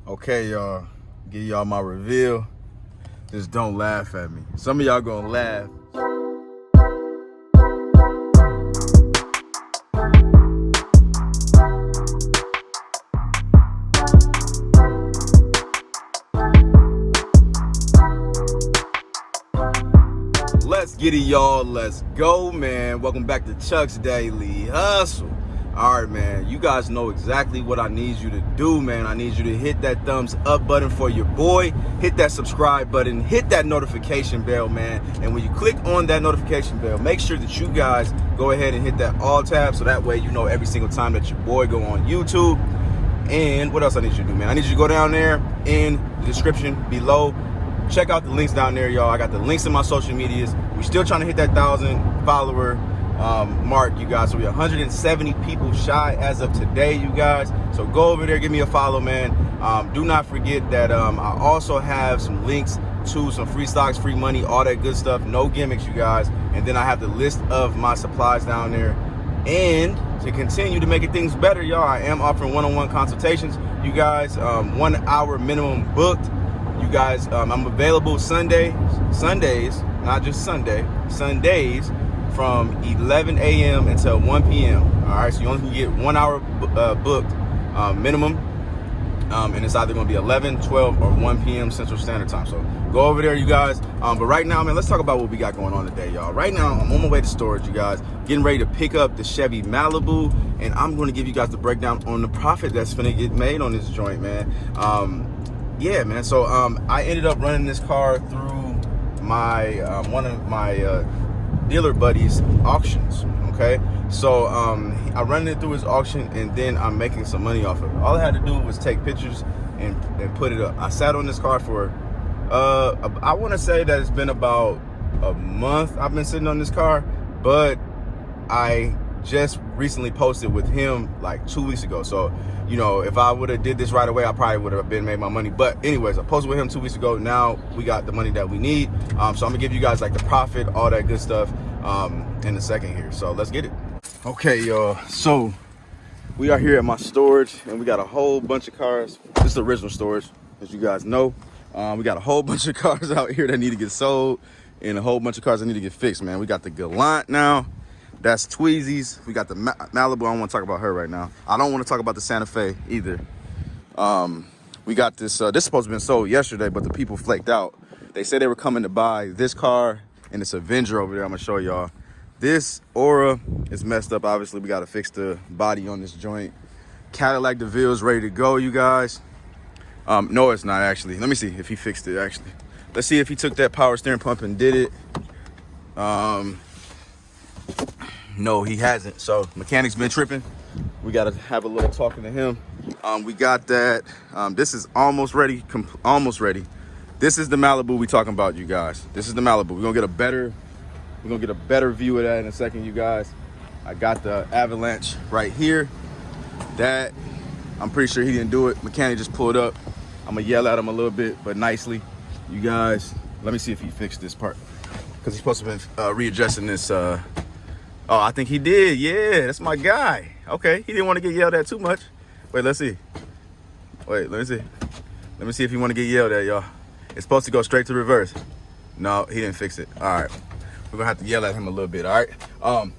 Okay, y'all, give y'all my reveal. Just don't laugh at me. Some of y'all gonna laugh. Let's get it, y'all. Let's go, man. Welcome back to Chuck's Daily Hustle. All right, man, you guys know exactly what I need you to do, man. I need you to hit that thumbs up button for your boy, hit that subscribe button, hit that notification bell, man. And when you click on that notification bell, make sure that you guys go ahead and hit that all tab, so that way you know every single time that your boy go on YouTube. And what else I need you to do, man? I need you to go down there in the description below. Check out the links down there, y'all. I got the links in my social medias. We're still trying to hit that 1,000 follower mark, you guys. So we're 170 people shy as of today, you guys. So go over there, give me a follow, man. Do not forget that I also have some links to some free stocks, free money, all that good stuff. No gimmicks, you guys. And then I have the list of my supplies down there. And to continue to making things better, y'all, I am offering one-on-one consultations, you guys. 1 hour minimum booked. You guys, I'm available Sundays, not just Sunday, Sundays from 11 a.m. until 1 p.m. All right, so you only can get 1 hour booked minimum, and it's either going to be 11, 12, or 1 p.m. Central Standard Time. So go over there, you guys. But right now, man, let's talk about what we got going on today, y'all. Right now, I'm on my way to storage, you guys, getting ready to pick up the Chevy Malibu, and I'm going to give you guys the breakdown on the profit that's going to get made on this joint, man. Yeah, man. So I ended up running this car through my one of my dealer buddies' auctions. Okay, so I run it through his auction, and then I'm making some money off of it. All I had to do was take pictures and put it up. I sat on this car for I want to say that it's been about a month I've been sitting on this car, but I just recently posted with him like 2 weeks ago. So, you know, if I would have did this right away, I probably would have made my money. But anyways, I posted with him 2 weeks ago. Now we got the money that we need. So I'm gonna give you guys like the profit, all that good stuff in a second here. So let's get it. Okay, y'all. So we are here at my storage, and we got a whole bunch of cars. This is the original storage, as you guys know. We got a whole bunch of cars out here that need to get sold, and a whole bunch of cars that need to get fixed, man. We got the Gallant now. That's Tweezy's. We got the Malibu. I don't want to talk about her right now. I don't want to talk about the Santa Fe either. We got this. This is supposed to have been sold yesterday, but the people flaked out. They said they were coming to buy this car and this Avenger over there. I'm going to show y'all. This Aura is messed up. Obviously, we got to fix the body on this joint. Cadillac DeVille is ready to go, you guys. No, it's not actually. Let me see if he fixed it, actually. Let's see if he took that power steering pump and did it. No, he hasn't. So mechanic's been tripping. We got to have a little talking to him. We got that. This is almost ready. Almost ready. This is the Malibu we talking about, you guys. This is the Malibu. We're gonna get a better view of that in a second, you guys. I got the Avalanche right here. That I'm pretty sure he didn't do it. Mechanic just pulled up. I'm gonna yell at him a little bit, but nicely, you guys. Let me see if he fixed this part, because he's supposed to have been readjusting this. Oh, I think he did. Yeah, that's my guy. Okay, he didn't want to get yelled at too much. Wait, let's see. Wait, let me see. Let me see if he want to get yelled at, y'all. It's supposed to go straight to reverse. No, he didn't fix it. All right, we're gonna have to yell at him a little bit. All right.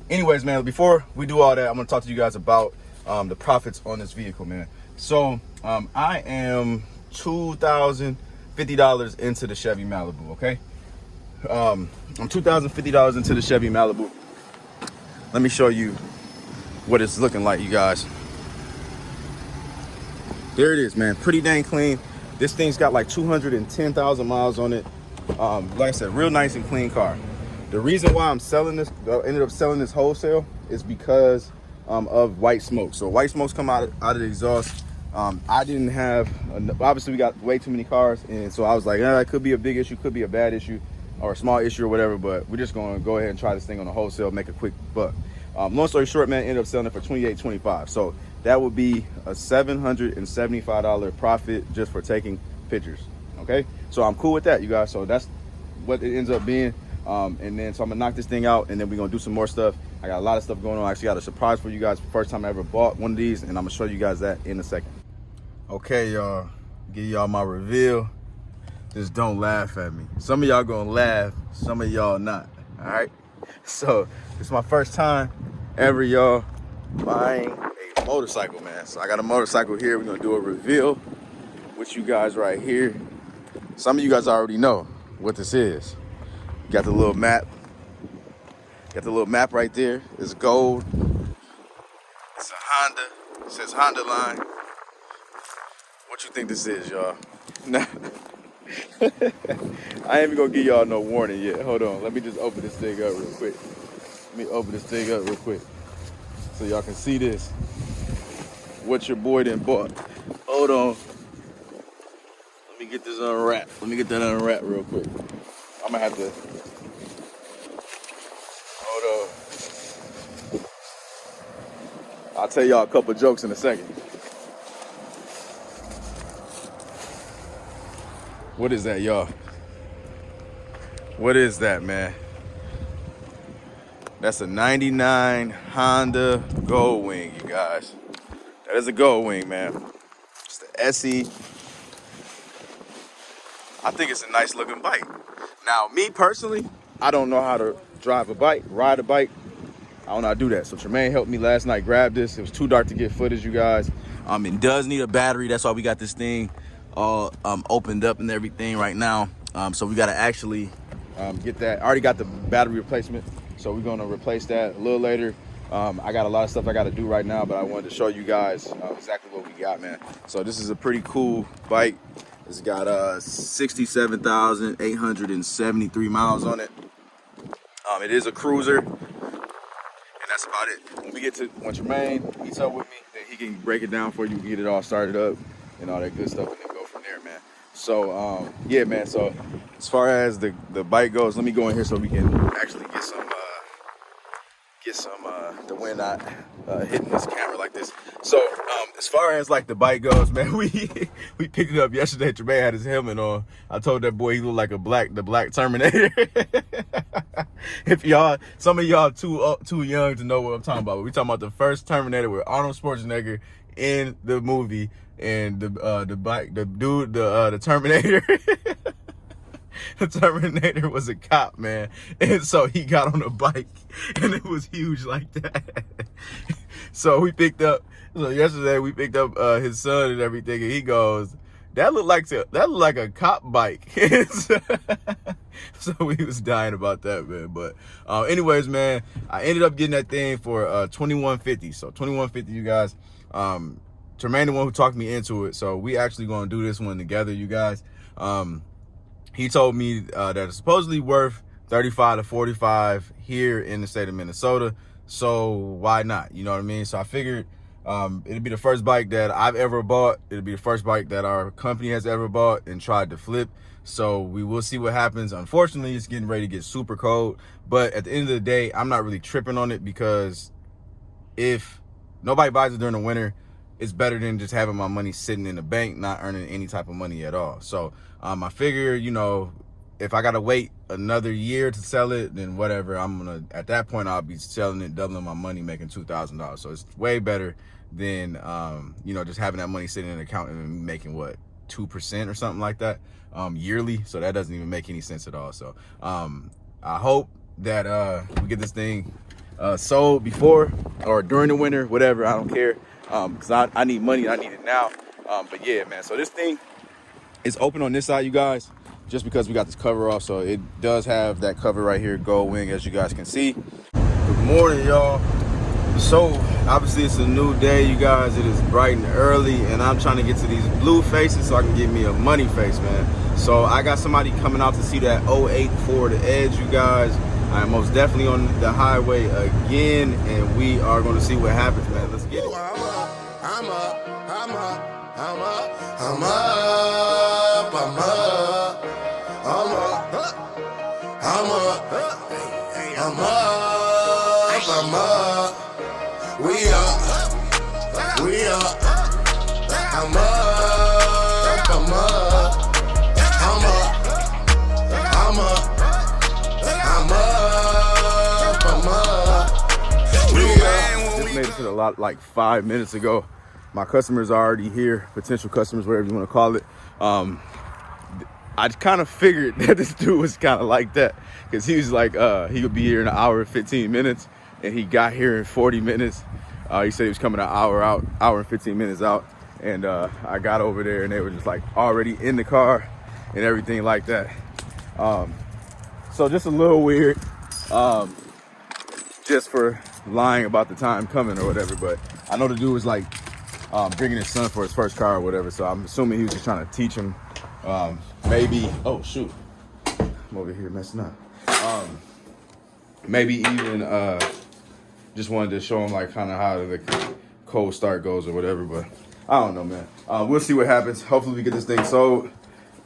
Anyways, man, before we do all that, I'm gonna talk to you guys about the profits on this vehicle, man. So I am $2,050 into the Chevy Malibu. Okay. I'm $2,050 into the Chevy Malibu. Let me show you what it's looking like, you guys. There it is, man. Pretty dang clean. This thing's got like 210,000 miles on it. Like I said, real nice and clean car. The reason why I'm selling this, I ended up selling this wholesale, is because of white smoke. So white smokes come out of the exhaust. I didn't have, obviously we got way too many cars, and so I was like, it could be a big issue, could be a bad issue, or a small issue or whatever, but we're just gonna go ahead and try this thing on the wholesale, make a quick buck. Long story short, man, ended up selling it for $28.25. So that would be a $775 profit just for taking pictures. Okay, so I'm cool with that, you guys. So that's what it ends up being. And then so I'm gonna knock this thing out, and then we're gonna do some more stuff. I got a lot of stuff going on. I actually got a surprise for you guys. First time I ever bought one of these, and I'm gonna show you guys that in a second. Okay, y'all. Give y'all my reveal. Just don't laugh at me. Some of y'all gonna laugh, some of y'all not, all right? So it's my first time ever, y'all, buying a motorcycle, man. So I got a motorcycle here. We're gonna do a reveal with you guys right here. Some of you guys already know what this is. Got the little map. Got the little map right there. It's gold. It's a Honda. It says Honda line. What you think this is, y'all? Nah. I ain't even gonna give y'all no warning yet. Hold on. Let me just open this thing up real quick. Let me open this thing up real quick so y'all can see this. What your boy done bought. Hold on. Let me get this unwrapped. Let me get that unwrapped real quick. I'm gonna have to. Hold on. I'll tell y'all a couple jokes in a second. What is that, y'all? What is that, man? That's a 99 Honda Gold Wing, you guys. That is a Gold Wing, man. It's the SE. I think it's a nice looking bike. Now, me personally, I don't know how to drive a bike, ride a bike. I don't know how to do that. So Tremaine helped me last night grab this. It was too dark to get footage, you guys. It does need a battery. That's why we got this thing all opened up and everything right now. So we got to actually get that. I already got the battery replacement, so we're gonna replace that a little later. I got a lot of stuff I got to do right now, but I wanted to show you guys exactly what we got, man. So this is a pretty cool bike. It's got 67,873 miles on it. It is a cruiser, and that's about it. When Tremaine meets up with me, then he can break it down for you, get it all started up and all that good stuff, and then go from there, man. So yeah, man. So as far as the bike goes, let me go in here so we can actually get some the wind not hitting this camera like this. So as far as like the bike goes, man, we picked it up yesterday. Tremaine had his helmet on. I told that boy he looked like the black Terminator. If some of y'all too young to know what I'm talking about, but we talking about the first Terminator with Arnold Schwarzenegger in the movie, and the Terminator. The Terminator was a cop, man, and so he got on a bike, and it was huge like that. So yesterday we picked up his son and everything, and he goes, that looked like a cop bike. So we was dying about that, man. But anyways, man, I ended up getting that thing for $21.50. So $21.50, you guys. Tremaine, the one who talked me into it, so we actually gonna do this one together, you guys. He told me that it's supposedly worth 35 to 45 here in the state of Minnesota. So why not? You know what I mean? So I figured it'd be the first bike that I've ever bought. It'll be the first bike that our company has ever bought and tried to flip. So we will see what happens. Unfortunately, it's getting ready to get super cold. But at the end of the day, I'm not really tripping on it, because if nobody buys it during the winter, it's better than just having my money sitting in the bank, not earning any type of money at all. So I figure, you know, if I got to wait another year to sell it, then whatever. At that point, I'll be selling it, doubling my money, making $2,000. So it's way better than, you know, just having that money sitting in an account and making, what, 2% or something like that yearly. So that doesn't even make any sense at all. So I hope that we get this thing sold before or during the winter, whatever. I don't care. Because I need money. I need it now. But yeah, man. So this thing is open on this side, you guys, just because we got this cover off. So it does have that cover right here, Gold Wing, as you guys can see. Good morning, y'all. So obviously it's a new day, you guys. It is bright and early, and I'm trying to get to these blue faces so I can get me a money face, man. So I got somebody coming out to see that 08 Ford Edge, you guys. I am most definitely on the highway again, and we are going to see what happens, man. Let's get it. I'm up. We up. I'm up. Just made it to the lot like 5 minutes ago. my customers are already here, potential customers, whatever you want to call it. I kind of figured that this dude was kind of like that, because he was like, he would be here in an hour and 15 minutes, and he got here in 40 minutes. He said he was coming an hour and 15 minutes out, and I got over there, and they were just like already in the car and everything like that. So just a little weird, just for lying about the time coming or whatever. But I know the dude was like bringing his son for his first car or whatever, so I'm assuming he was just trying to teach him. Maybe, oh shoot, I'm over here messing up. Maybe even just wanted to show him like kind of how the cold start goes or whatever, but I don't know, man. We'll see what happens. Hopefully we get this thing sold,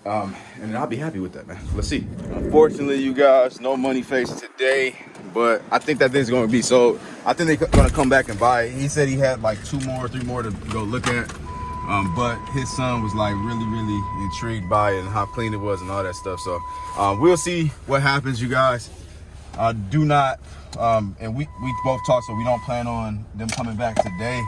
and I'll be happy with that, man. Let's see. Unfortunately, you guys, no money face today, but I think that thing's gonna be sold. I think they're gonna come back and buy it. He said he had like 2 more, 3 more to go look at. But his son was like really intrigued by it and how clean it was and all that stuff. So we'll see what happens, you guys. Do not, and we both talked, so we don't plan on them coming back today.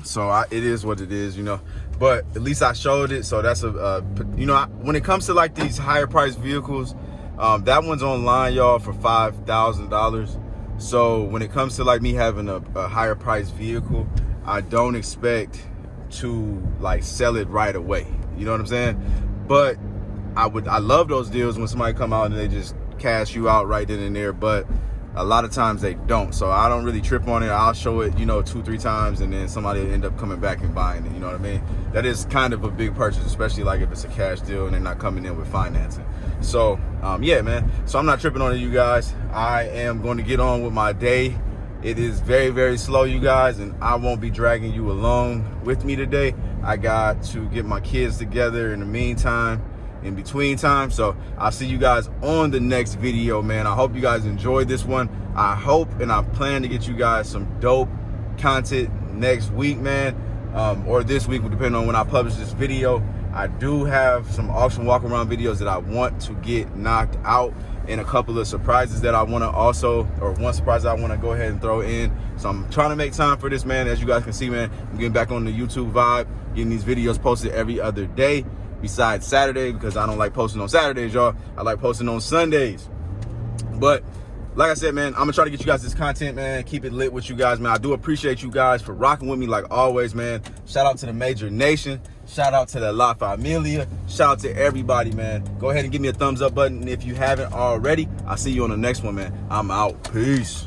So it is what it is, you know. But at least I showed it, so that's you know, when it comes to like these higher priced vehicles, that one's online, y'all, for $5,000. So when it comes to like me having a higher priced vehicle, I don't expect to like sell it right away, you know what I'm saying? But I love those deals when somebody come out and they just cash you out right then and there, but a lot of times they don't. So I don't really trip on it. I'll show it, you know, 2-3 times, and then somebody will end up coming back and buying it, you know what I mean? That is kind of a big purchase, especially like if it's a cash deal and they're not coming in with financing. So yeah, man, so I'm not tripping on it, you guys. I am going to get on with my day. It is very slow, you guys, and I won't be dragging you along with me today. I got to get my kids together in the meantime, in between time. So I'll see you guys on the next video, man. I hope you guys enjoyed this one. I hope and I plan to get you guys some dope content next week, man, or this week, depending on when I publish this video. I do have some auction walk around videos that I want to get knocked out, and a couple of surprises that I want to also, or one surprise I want to go ahead and throw in. So I'm trying to make time for this, man. As you guys can see, man, I'm getting back on the YouTube vibe, getting these videos posted every other day besides Saturday, because I don't like posting on Saturdays, y'all. I like posting on Sundays. But like I said, man, I'm gonna try to get you guys this content, man. Keep it lit with you guys, man. I do appreciate you guys for rocking with me like always, man. Shout out to the Major Nation. Shout out to the La Familia. Shout out to everybody, man. Go ahead and give me a thumbs up button if you haven't already. I'll see you on the next one, man. I'm out. Peace.